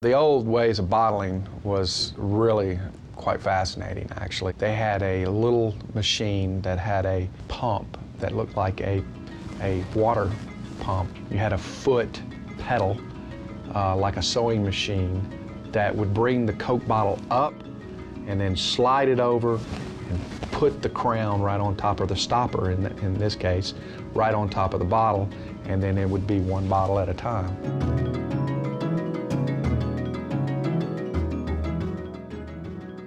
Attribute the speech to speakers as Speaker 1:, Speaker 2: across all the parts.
Speaker 1: The old ways of bottling was really quite fascinating, actually. They had a little machine that had a pump that looked like a water pump. You had a foot pedal, like a sewing machine, that would bring the Coke bottle up and then slide it over and put the crown right on top, or the stopper in this case, right on top of the bottle, and then it would be one bottle at a time.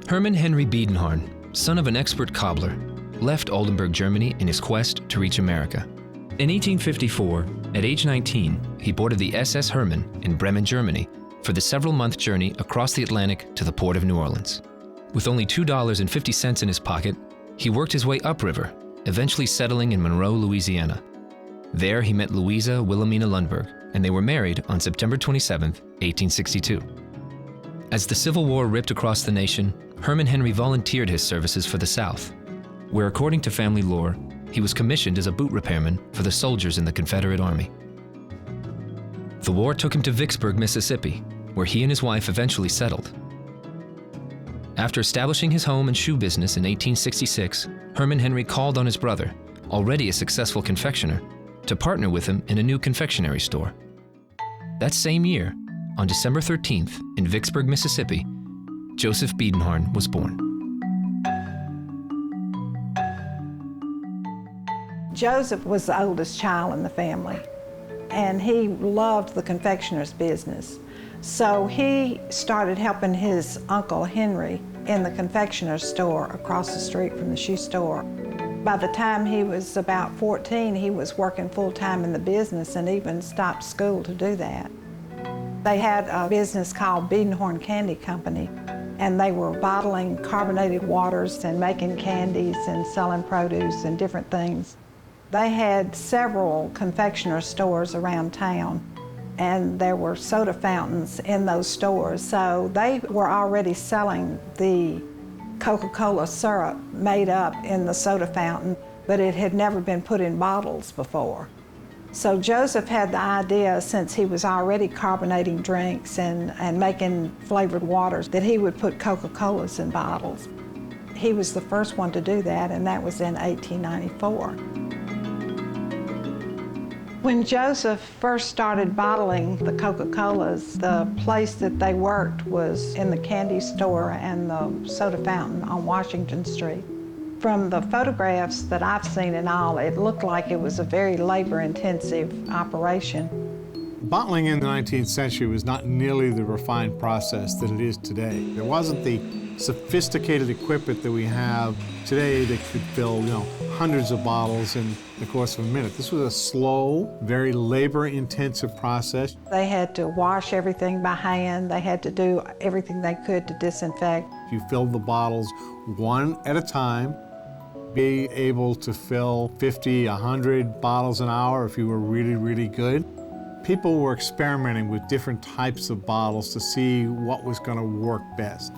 Speaker 2: Hermann Henry Biedenharn, son of an expert cobbler, left Oldenburg, Germany in his quest to reach America. In 1854, at age 19, he boarded the SS Hermann in Bremen, Germany, for the several-month journey across the Atlantic to the port of New Orleans. With only $2.50 in his pocket, he worked his way upriver, eventually settling in Monroe, Louisiana. There he met Louisa Wilhelmina Lundberg, and they were married on September 27, 1862. As the Civil War ripped across the nation, Hermann Henry volunteered his services for the South, where, according to family lore, he was commissioned as a boot repairman for the soldiers in the Confederate Army. The war took him to Vicksburg, Mississippi, where he and his wife eventually settled. After establishing his home and shoe business in 1866, Hermann Henry called on his brother, already a successful confectioner, to partner with him in a new confectionery store. That same year, on December 13th, in Vicksburg, Mississippi, Joseph Biedenharn was born.
Speaker 3: Joseph was the oldest child in the family, and he loved the confectioner's business. So he started helping his Uncle Henry in the confectioner's store across the street from the shoe store. By the time he was about 14, he was working full-time in the business and even stopped school to do that. They had a business called Biedenharn Candy Company, and they were bottling carbonated waters and making candies and selling produce and different things. They had several confectioner stores around town, and there were soda fountains in those stores. So they were already selling the Coca-Cola syrup made up in the soda fountain, but it had never been put in bottles before. So Joseph had the idea, since he was already carbonating drinks and making flavored waters, that he would put Coca-Colas in bottles. He was the first one to do that, and that was in 1894. When Joseph first started bottling the Coca-Colas, the place that they worked was in the candy store and the soda fountain on Washington Street. From the photographs that I've seen and all, it looked like it was a very labor-intensive operation.
Speaker 4: Bottling in the 19th century was not nearly the refined process that it is today. There wasn't the sophisticated equipment that we have today that could fill, hundreds of bottles in the course of a minute. This was a slow, very labor-intensive process.
Speaker 3: They had to wash everything by hand. They had to do everything they could to disinfect.
Speaker 4: You filled the bottles one at a time, be able to fill 50, 100 bottles an hour if you were really, really good. People were experimenting with different types of bottles to see what was going to work best.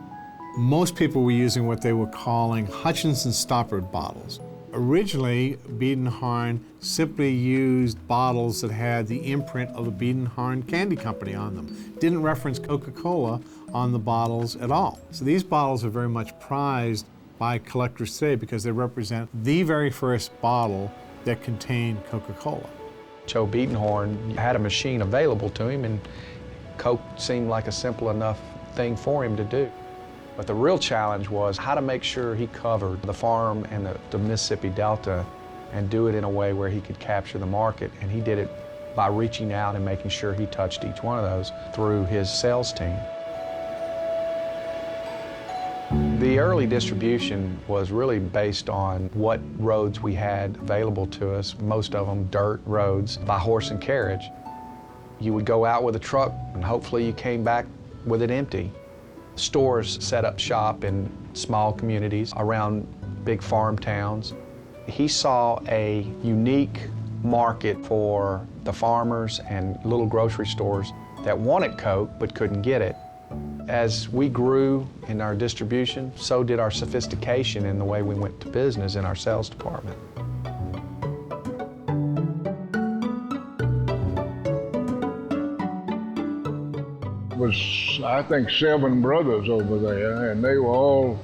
Speaker 4: Most people were using what they were calling Hutchinson stoppered bottles. Originally, Biedenharn simply used bottles that had the imprint of the Biedenharn Candy Company on them. Didn't reference Coca-Cola on the bottles at all. So these bottles are very much prized by collectors today because they represent the very first bottle that contained Coca-Cola.
Speaker 1: Joe Biedenharn had a machine available to him, and Coke seemed like a simple enough thing for him to do. But the real challenge was how to make sure he covered the farm and the Mississippi Delta and do it in a way where he could capture the market. And he did it by reaching out and making sure he touched each one of those through his sales team. The early distribution was really based on what roads we had available to us, most of them dirt roads, by horse and carriage. You would go out with a truck and hopefully you came back with it empty. Stores set up shop in small communities around big farm towns. He saw a unique market for the farmers and little grocery stores that wanted Coke but couldn't get it. As we grew in our distribution, so did our sophistication in the way we went to business in our sales department.
Speaker 5: was, I think, 7 brothers over there, and they were all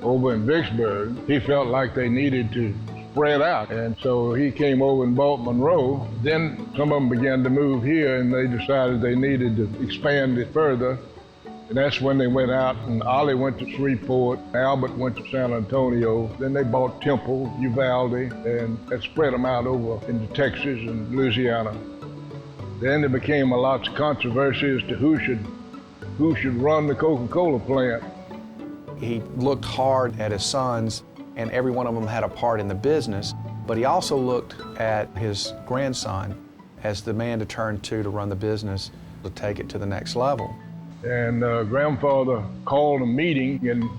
Speaker 5: over in Vicksburg. He felt like they needed to spread out, and so he came over and bought Monroe. Then some of them began to move here, and they decided they needed to expand it further. And that's when they went out, and Ollie went to Shreveport, Albert went to San Antonio. Then they bought Temple, Uvalde, and that spread them out over into Texas and Louisiana. Then there became a lot of controversy as to who should run the Coca-Cola plant.
Speaker 1: He looked hard at his sons, and every one of them had a part in the business, but he also looked at his grandson as the man to turn to run the business, to take it to the next level.
Speaker 5: And grandfather called a meeting and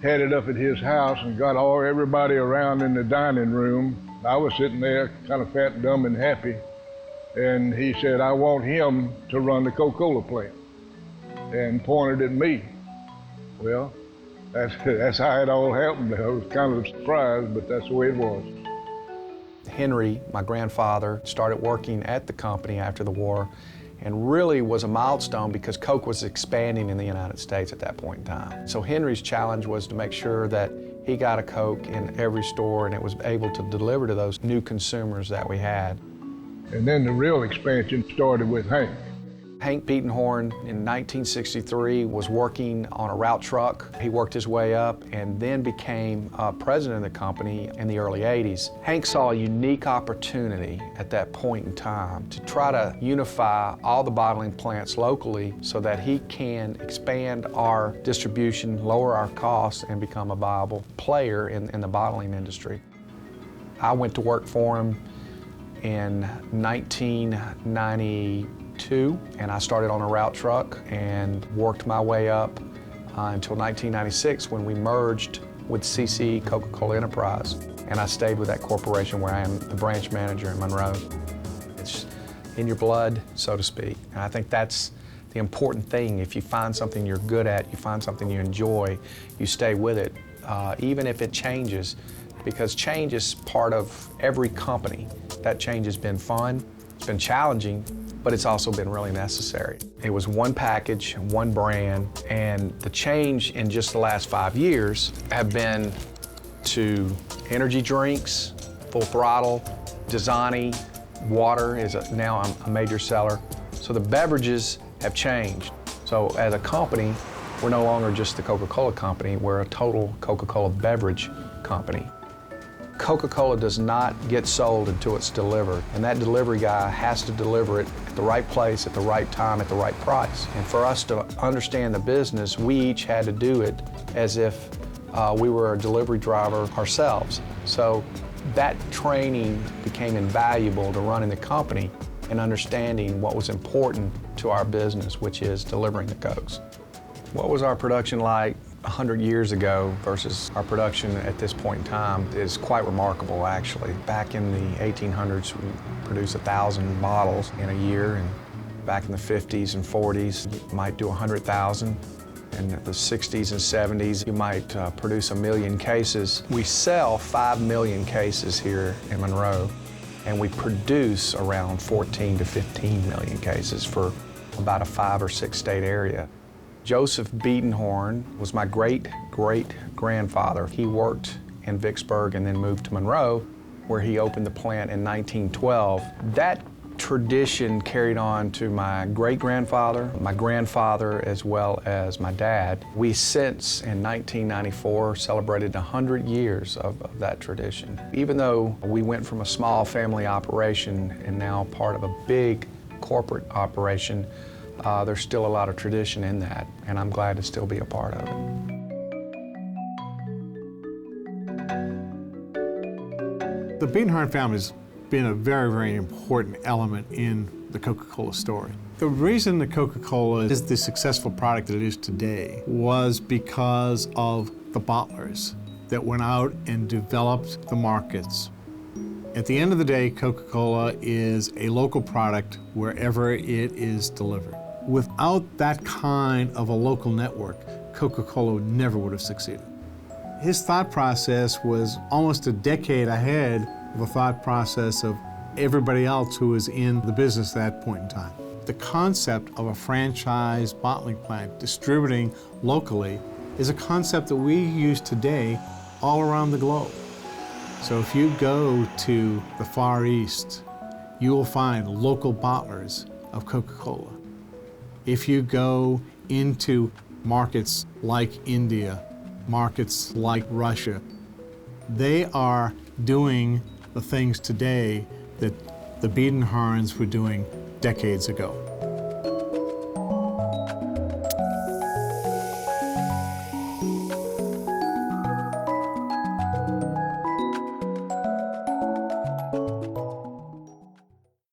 Speaker 5: had it up at his house and got everybody around in the dining room. I was sitting there kind of fat, dumb, and happy. And he said, I want him to run the Coca-Cola plant, and pointed at me. Well, that's how it all happened. I was kind of surprised, but that's the way it was.
Speaker 1: Henry, my grandfather, started working at the company after the war, and really was a milestone because Coke was expanding in the United States at that point in time. So Henry's challenge was to make sure that he got a Coke in every store and it was able to deliver to those new consumers that we had.
Speaker 5: And then the real expansion started with Hank.
Speaker 1: Hank Biedenhorn in 1963 was working on a route truck. He worked his way up and then became president of the company in the early 80s. Hank saw a unique opportunity at that point in time to try to unify all the bottling plants locally so that he can expand our distribution, lower our costs, and become a viable player in the bottling industry. I went to work for him in 1992, and I started on a route truck and worked my way up until 1996 when we merged with CC Coca-Cola Enterprise, and I stayed with that corporation where I am the branch manager in Monroe. It's in your blood, so to speak, and I think that's the important thing. If you find something you're good at, you find something you enjoy, you stay with it, even if it changes, because change is part of every company. That change has been fun, it's been challenging, but it's also been really necessary. It was one package, one brand, and the change in just the last 5 years have been to energy drinks, full throttle, Dasani, water is now a major seller. So the beverages have changed. So as a company, we're no longer just the Coca-Cola company, we're a total Coca-Cola beverage company. Coca-Cola does not get sold until it's delivered, and that delivery guy has to deliver it at the right place, at the right time, at the right price. And for us to understand the business, we each had to do it as if we were a delivery driver ourselves. So that training became invaluable to running the company and understanding what was important to our business, which is delivering the Cokes. What was our production like 100 years ago versus our production at this point in time is quite remarkable, actually. Back in the 1800s, we produced 1,000 bottles in a year, and back in the 50s and 40s, you might do 100,000. In the 60s and 70s, you might produce 1 million cases. We sell 5 million cases here in Monroe, and we produce around 14 to 15 million cases for about a 5 or 6 state area. Joseph Biedenhorn was my great-great-grandfather. He worked in Vicksburg and then moved to Monroe, where he opened the plant in 1912. That tradition carried on to my great-grandfather, my grandfather, as well as my dad. We since, in 1994, celebrated 100 years of that tradition. Even though we went from a small family operation and now part of a big corporate operation, there's still a lot of tradition in that, and I'm glad to still be a part of it.
Speaker 4: The Biedenhorn family's been a very, very important element in the Coca-Cola story. The reason the Coca-Cola is the successful product that it is today was because of the bottlers that went out and developed the markets. At the end of the day, Coca-Cola is a local product wherever it is delivered. Without that kind of a local network, Coca-Cola never would have succeeded. His thought process was almost a decade ahead of the thought process of everybody else who was in the business at that point in time. The concept of a franchise bottling plant distributing locally is a concept that we use today all around the globe. So if you go to the Far East, you will find local bottlers of Coca-Cola. If you go into markets like India, markets like Russia, they are doing the things today that the Biedenharns were doing decades ago.